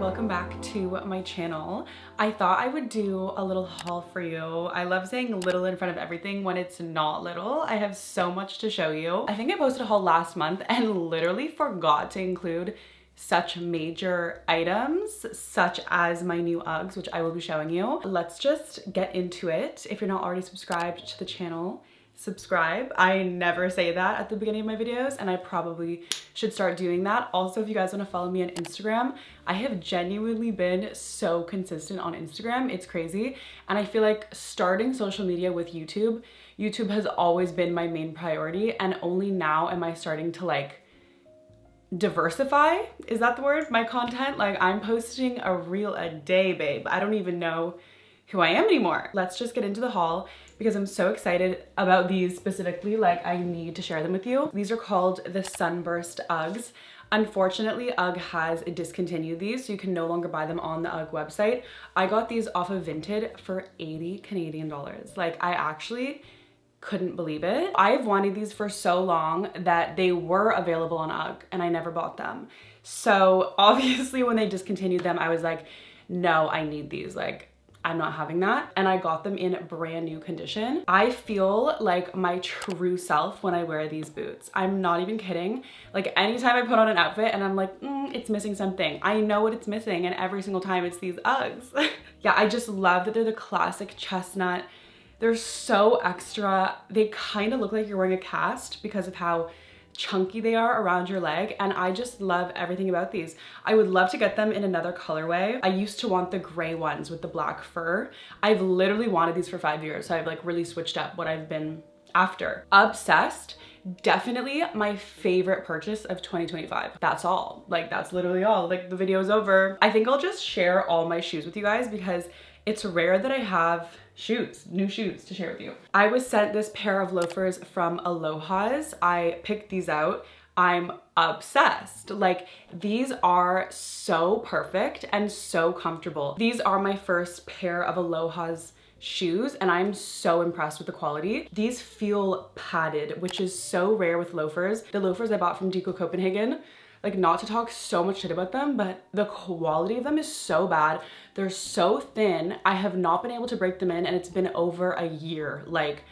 welcome back to my channel. I thought I would do a little haul for you. I love saying little in front of everything when it's not little. I have so much to show you. I think I posted a haul last month and literally forgot to include such major items such as my new Uggs, which I will be showing you. Let's just get into it. If you're not already subscribed to the channel, subscribe. I never say that at the beginning of my videos and I probably should start doing that. Also, if you guys want to follow me on Instagram, I have genuinely been so consistent on Instagram. It's crazy. And I feel like starting social media with YouTube has always been my main priority, and only now am I starting to like diversify, is that the word, my content. Like, I'm posting a reel a day, babe. I don't even know who I am anymore. Let's just get into the haul because I'm so excited about these specifically. Like, I need to share them with you. These are called the Sunburst Uggs. Unfortunately, UGG has discontinued these, so you can no longer buy them on the UGG website. I got these off of Vinted for 80 Canadian dollars. Like, I actually couldn't believe it. I've wanted these for so long that they were available on UGG and I never bought them. So obviously when they discontinued them, I was like, no, I need these. Like, I'm not having that. And I got them in brand new condition. I feel like my true self when I wear these boots. I'm not even kidding. Like, anytime I put on an outfit and I'm like, it's missing something, I know what it's missing. And every single time it's these Uggs. Yeah, I just love that they're the classic chestnut. They're so extra. They kind of look like you're wearing a cast because of how chunky they are around your leg, and I just love everything about these. I would love to get them in another colorway. I used to want the gray ones with the black fur. I've literally wanted these for 5 years, so I've like really switched up what I've been after. Obsessed. Definitely my favorite purchase of 2025. That's all. Like, that's literally all. Like, the video's over. I think I'll just share all my shoes with you guys because it's rare that I have new shoes to share with you. I was sent this pair of loafers from Aloha's. I picked these out. I'm obsessed. Like, these are so perfect and so comfortable. These are my first pair of Aloha's shoes and I'm so impressed with the quality. These feel padded, which is so rare with loafers. The loafers I bought from Deco Copenhagen, like, not to talk so much shit about them, but the quality of them is so bad. They're so thin. I have not been able to break them in and it's been over a year. Like,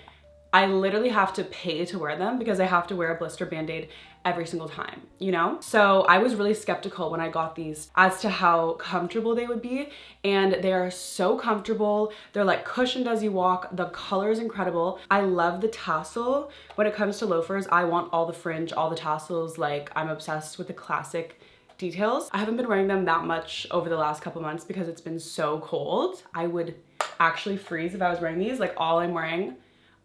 I literally have to pay to wear them because I have to wear a blister band-aid every single time, you know? So I was really skeptical when I got these as to how comfortable they would be, and they are so comfortable. They're like cushioned as you walk. The color is incredible. I love the tassel. When it comes to loafers, I want all the fringe, all the tassels. Like, I'm obsessed with the classic details. I haven't been wearing them that much over the last couple months because it's been so cold. I would actually freeze if I was wearing these. Like, all I'm wearing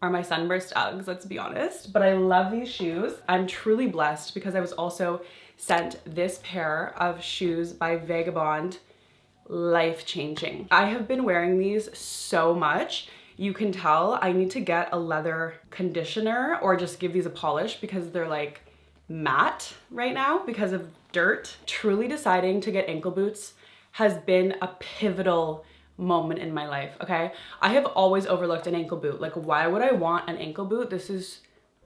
are my Sunburst Uggs, let's be honest. But I love these shoes. I'm truly blessed because I was also sent this pair of shoes by Vagabond. Life-changing. I have been wearing these so much. You can tell I need to get a leather conditioner or just give these a polish because they're like matte right now because of dirt. Truly deciding to get ankle boots has been a pivotal moment in my life, okay? I have always overlooked an ankle boot. Like, why would I want an ankle boot? This is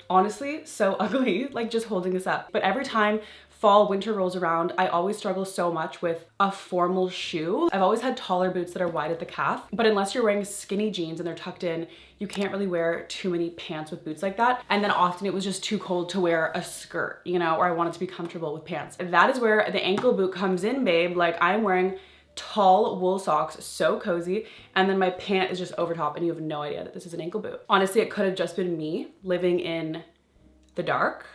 honestly so ugly, like just holding this up. But every time fall, winter rolls around, I always struggle so much with a formal shoe. I've always had taller boots that are wide at the calf, but unless you're wearing skinny jeans and they're tucked in, you can't really wear too many pants with boots like that. And then often it was just too cold to wear a skirt, you know, or I wanted to be comfortable with pants. That is where the ankle boot comes in, babe. Like, I'm wearing tall wool socks, so cozy, and then my pant is just over top and you have no idea that this is an ankle boot. Honestly, it could have just been me living in the dark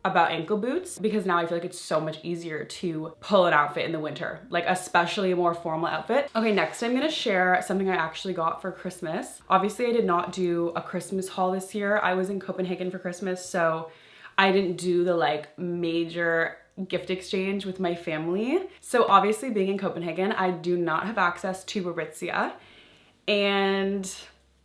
about ankle boots, because now I feel like it's so much easier to pull an outfit in the winter, like especially a more formal outfit. Okay, next I'm gonna share something I actually got for Christmas. Obviously I did not do a Christmas haul this year. I was in Copenhagen for Christmas, so I didn't do the like major gift exchange with my family. So obviously, being in Copenhagen, I do not have access to Aritzia, and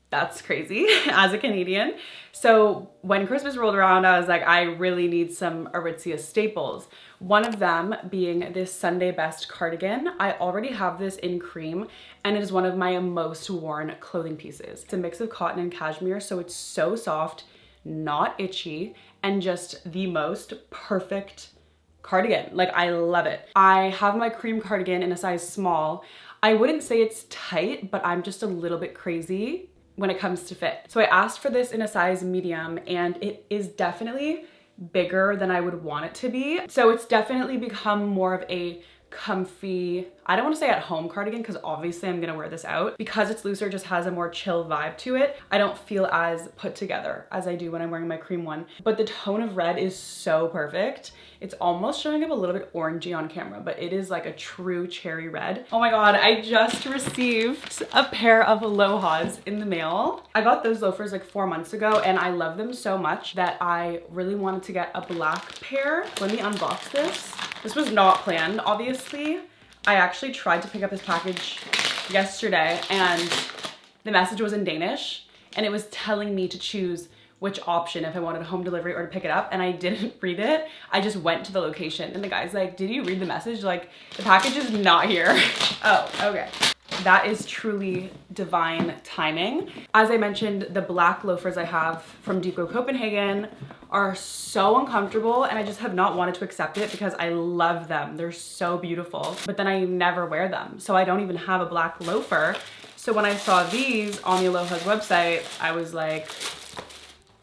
that's crazy as a Canadian. So when Christmas rolled around, I was like, I really need some Aritzia staples. One of them being this Sunday Best cardigan. I already have this in cream and it is one of my most worn clothing pieces. It's a mix of cotton and cashmere, so it's so soft, not itchy, and just the most perfect cardigan. Like, I love it. I have my cream cardigan in a size small. I wouldn't say it's tight, but I'm just a little bit crazy when it comes to fit. So I asked for this in a size medium, and it is definitely bigger than I would want it to be. So it's definitely become more of a comfy, I don't want to say at home cardigan because obviously I'm gonna wear this out. Because it's looser, it just has a more chill vibe to it. I don't feel as put together as I do when I'm wearing my cream one. But the tone of red is so perfect. It's almost showing up a little bit orangey on camera, but it is like a true cherry red. Oh my God, I just received a pair of Alohas in the mail. I got those loafers like 4 months ago and I love them so much that I really wanted to get a black pair. Let me unbox this. This was not planned, obviously. I actually tried to pick up this package yesterday and the message was in Danish and it was telling me to choose which option, if I wanted home delivery or to pick it up, and I didn't read it. I just went to the location and the guy's like, did you read the message? Like, the package is not here. Oh, okay. That is truly divine timing. As I mentioned, the black loafers I have from Depot Copenhagen are so uncomfortable and I just have not wanted to accept it because I love them. They're so beautiful, but then I never wear them. So I don't even have a black loafer. So when I saw these on the Aloha's website, I was like,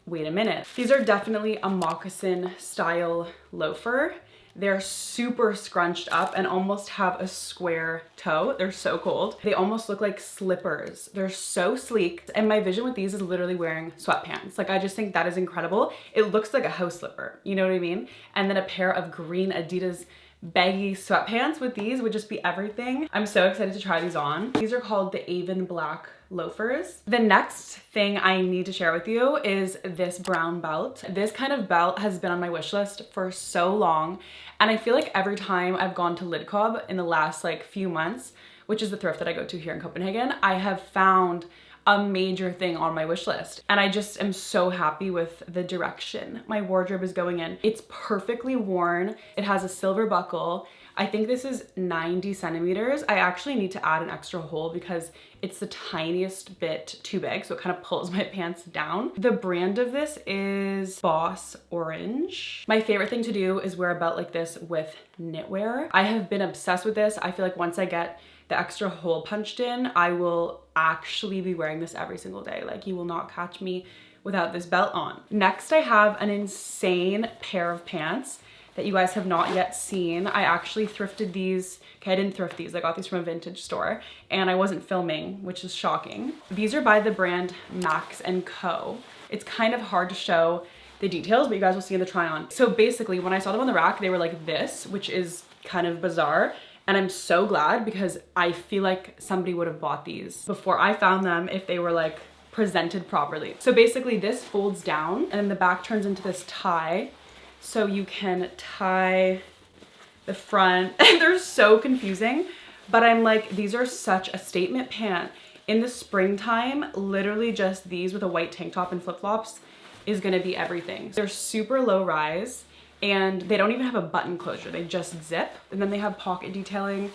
wait a minute. These are definitely a moccasin style loafer. They're super scrunched up and almost have a square toe. They're so cold. They almost look like slippers. They're so sleek. And my vision with these is literally wearing sweatpants. Like, I just think that is incredible. It looks like a house slipper, you know what I mean? And then a pair of green Adidas baggy sweatpants with these would just be everything. I'm so excited to try these on. These are called the Avon Black loafers. The next thing I need to share with you is this brown belt. This kind of belt has been on my wish list for so long, and I feel like every time I've gone to Lidcob in the last like few months, which is the thrift that I go to here in Copenhagen, I have found a major thing on my wish list. And I just am so happy with the direction my wardrobe is going in. It's perfectly worn. It has a silver buckle. I think this is 90 centimeters. I actually need to add an extra hole because it's the tiniest bit too big, so it kind of pulls my pants down. The brand of this is Boss Orange. My favorite thing to do is wear a belt like this with knitwear. I have been obsessed with this. I feel like once I get the extra hole punched in, I will actually be wearing this every single day. Like, you will not catch me without this belt on. Next, I have an insane pair of pants that you guys have not yet seen. I actually thrifted these. Okay, I didn't thrift these. I got these from a vintage store and I wasn't filming, which is shocking. These are by the brand Max & Co. It's kind of hard to show the details, but you guys will see in the try on. So basically, when I saw them on the rack, they were like this, which is kind of bizarre. And I'm so glad because I feel like somebody would have bought these before I found them if they were like presented properly. So basically this folds down and then the back turns into this tie. So you can tie the front and they're so confusing, but I'm like, these are such a statement pant. In the springtime, literally just these with a white tank top and flip-flops is gonna be everything. They're super low rise. And they don't even have a button closure, they just zip. And then they have pocket detailing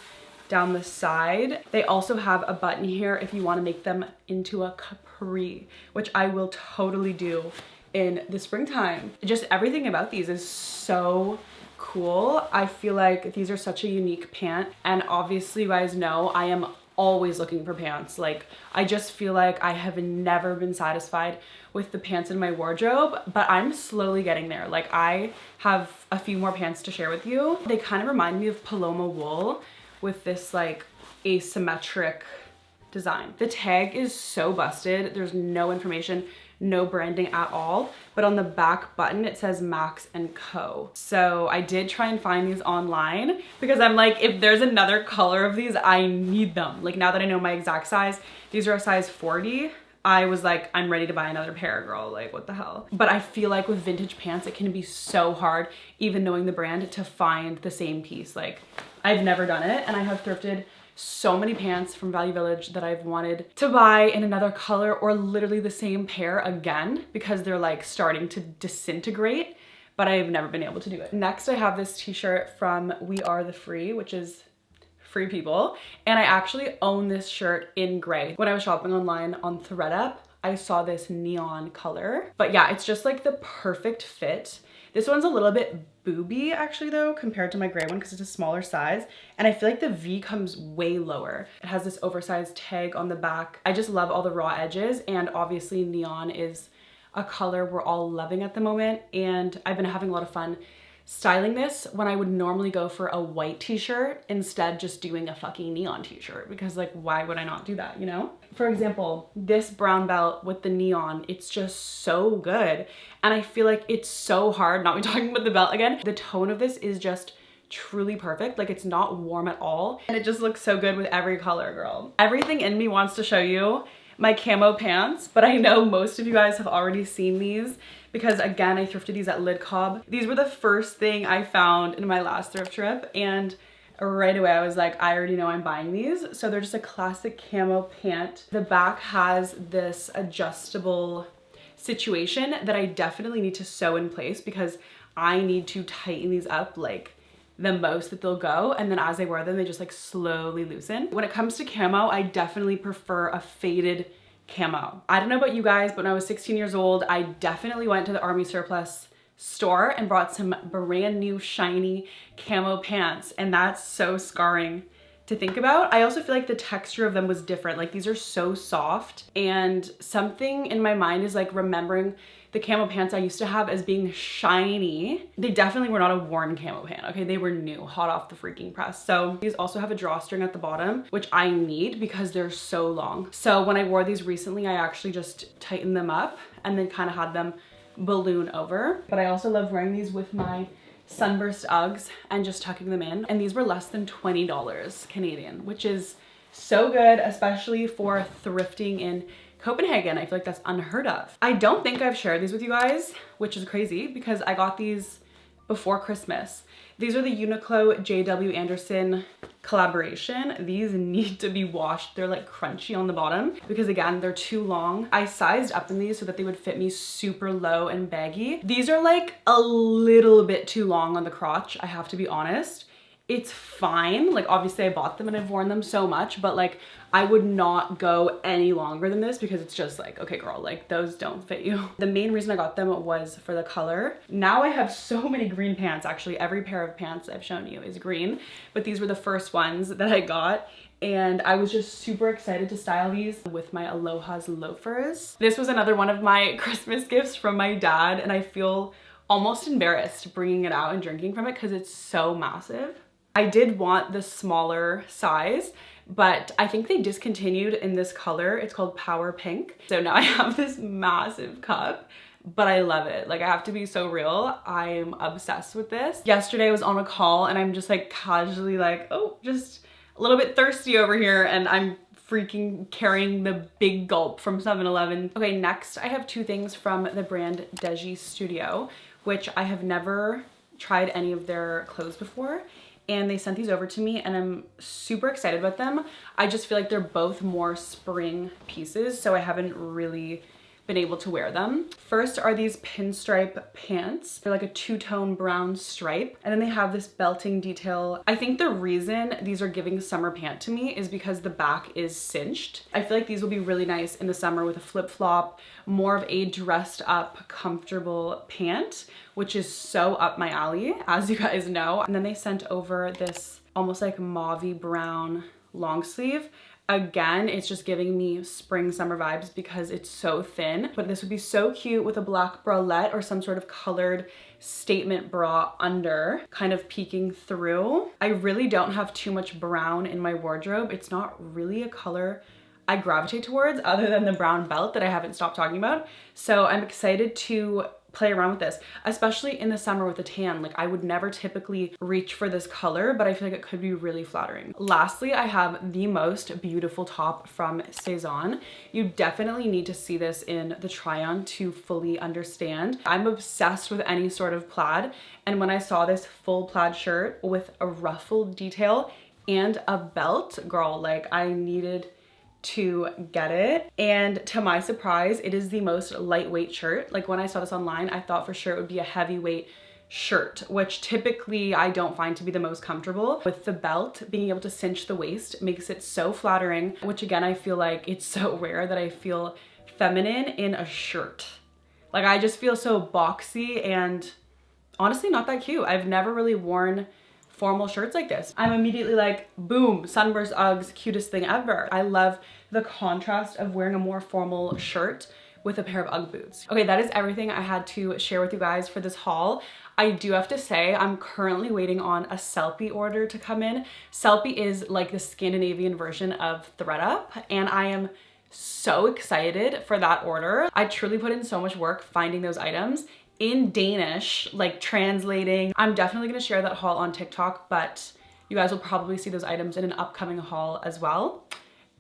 down the side. They also have a button here if you want to make them into a capri, which I will totally do in the springtime. Just everything about these is so cool. I feel like these are such a unique pant, and obviously you guys know I am always looking for pants. Like, I just feel like I have never been satisfied with the pants in my wardrobe, but I'm slowly getting there. Like, I have a few more pants to share with you. They kind of remind me of Paloma wool with this like asymmetric design. The tag is so busted. There's no information, no branding at all, but on the back button it says Max & Co. So I did try and find these online because I'm like, if there's another color of these, I need them. Like, now that I know my exact size, these are a size 40. I was like, I'm ready to buy another pair, girl. Like, what the hell? But I feel like with vintage pants, it can be so hard, even knowing the brand, to find the same piece. Like, I've never done it, and I have thrifted so many pants from Value Village that I've wanted to buy in another color or literally the same pair again because they're like starting to disintegrate, but I've never been able to do it. Next, I have this t-shirt from We Are the Free, which is free people, and I actually own this shirt in gray. When I was shopping online on Thread, I saw this neon color, but yeah, it's just like the perfect fit. This one's a little bit booby actually though, compared to my gray one because it's a smaller size. And I feel like the V comes way lower. It has this oversized tag on the back. I just love all the raw edges, and obviously neon is a color we're all loving at the moment. And I've been having a lot of fun styling this when I would normally go for a white t-shirt, instead just doing a fucking neon t-shirt, because like, why would I not do that, you know? For example, this brown belt with the neon, it's just so good. And I feel like it's so hard not be talking about the belt again. The tone of this is just truly perfect. Like, it's not warm at all. And it just looks so good with every color, girl. Everything in me wants to show you my camo pants, but I know most of you guys have already seen these because again, I thrifted these at Lid Cobb. These were the first thing I found in my last thrift trip, and right away I was like, I already know I'm buying these. So they're just a classic camo pant. The back has this adjustable situation that I definitely need to sew in place because I need to tighten these up like the most that they'll go, and then as I wear them they just like slowly loosen. When it comes to camo, I definitely prefer a faded camo. I don't know about you guys, but when I was 16 years old, I definitely went to the Army Surplus store and brought some brand new shiny camo pants, and that's so scarring to think about. I also feel like the texture of them was different. Like, these are so soft, and something in my mind is like remembering the camo pants I used to have as being shiny. They definitely were not a worn camo pant, okay? They were new, hot off the freaking press. So these also have a drawstring at the bottom, which I need because they're so long. So when I wore these recently, I actually just tightened them up and then kind of had them balloon over. But I also love wearing these with my sunburst Uggs and just tucking them in. And these were less than $20 Canadian, which is so good, especially for thrifting in Copenhagen. I feel like that's unheard of. I don't think I've shared these with you guys, which is crazy because I got these before Christmas. These are the Uniqlo JW Anderson collaboration. These need to be washed. They're like crunchy on the bottom because again, they're too long. I sized up in these so that they would fit me super low and baggy. These are like a little bit too long on the crotch, I have to be honest. It's fine. Like, obviously I bought them and I've worn them so much, but like, I would not go any longer than this because it's just like, okay girl, like those don't fit you. The main reason I got them was for the color. Now I have so many green pants. Actually, every pair of pants I've shown you is green, but these were the first ones that I got. And I was just super excited to style these with my Aloha's loafers. This was another one of my Christmas gifts from my dad, and I feel almost embarrassed bringing it out and drinking from it because it's so massive. I did want the smaller size, but I think they discontinued in this color. It's called Power Pink. So now I have this massive cup, but I love it. Like, I have to be so real. I'm obsessed with this. Yesterday I was on a call and I'm just like casually like, oh, just a little bit thirsty over here, and I'm freaking carrying the big gulp from 7-Eleven. Okay, next I have two things from the brand Deji Studio, which I have never tried any of their clothes before. And they sent these over to me and I'm super excited about them. I just feel like they're both more spring pieces, so I haven't really been able to wear them. First are these pinstripe pants. They're like a two-tone brown stripe, and then they have this belting detail. I think the reason these are giving summer pant to me is because the back is cinched. I feel like these will be really nice in the summer with a flip-flop, more of a dressed up, comfortable pant, which is so up my alley, as you guys know. And then they sent over this almost like mauvey brown long sleeve. Again, it's just giving me spring summer vibes because it's so thin, but this would be so cute with a black bralette or some sort of colored statement bra under, kind of peeking through. I really don't have too much brown in my wardrobe. It's not really a color I gravitate towards other than the brown belt that I haven't stopped talking about. So I'm excited to play around with this, especially in the summer with a tan. Like, I would never typically reach for this color, but I feel like it could be really flattering. Lastly, I have the most beautiful top from Saison. You definitely need to see this in the try-on to fully understand. I'm obsessed with any sort of plaid, and when I saw this full plaid shirt with a ruffled detail and a belt, girl, like, I needed to get it. And to my surprise, it is the most lightweight shirt. Like, when I saw this online, I thought for sure it would be a heavyweight shirt, which typically I don't find to be the most comfortable. With the belt, being able to cinch the waist makes it so flattering, which again, I feel like it's so rare that I feel feminine in a shirt. Like, I just feel so boxy and honestly not that cute. I've never really worn formal shirts like this. I'm immediately like, boom, sunburst Uggs, cutest thing ever. I love the contrast of wearing a more formal shirt with a pair of Ugg boots. Okay, that is everything I had to share with you guys for this haul. I do have to say, I'm currently waiting on a Sellpy order to come in. Sellpy is like the Scandinavian version of thredUP, and I am so excited for that order. I truly put in so much work finding those items in Danish, like translating. I'm definitely gonna share that haul on TikTok, but you guys will probably see those items in an upcoming haul as well.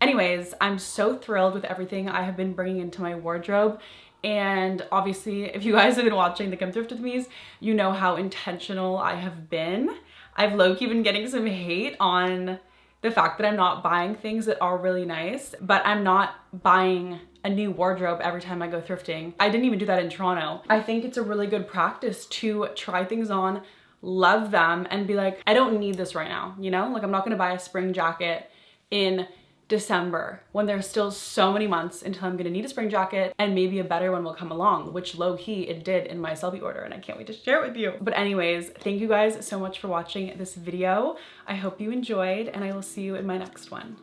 Anyways, I'm so thrilled with everything I have been bringing into my wardrobe. And obviously, if you guys have been watching the Come Thrift With Me's, you know how intentional I have been. I've low-key been getting some hate on the fact that I'm not buying things that are really nice, but I'm not buying a new wardrobe every time I go thrifting. I didn't even do that in Toronto. I think it's a really good practice to try things on, love them, and be like, I don't need this right now, you know? Like, I'm not gonna buy a spring jacket in December when there's still so many months until I'm gonna need a spring jacket, and maybe a better one will come along, which low-key it did in my Sellpy order, and I can't wait to share it with you. But anyways, thank you guys so much for watching this video. I hope you enjoyed, and I will see you in my next one.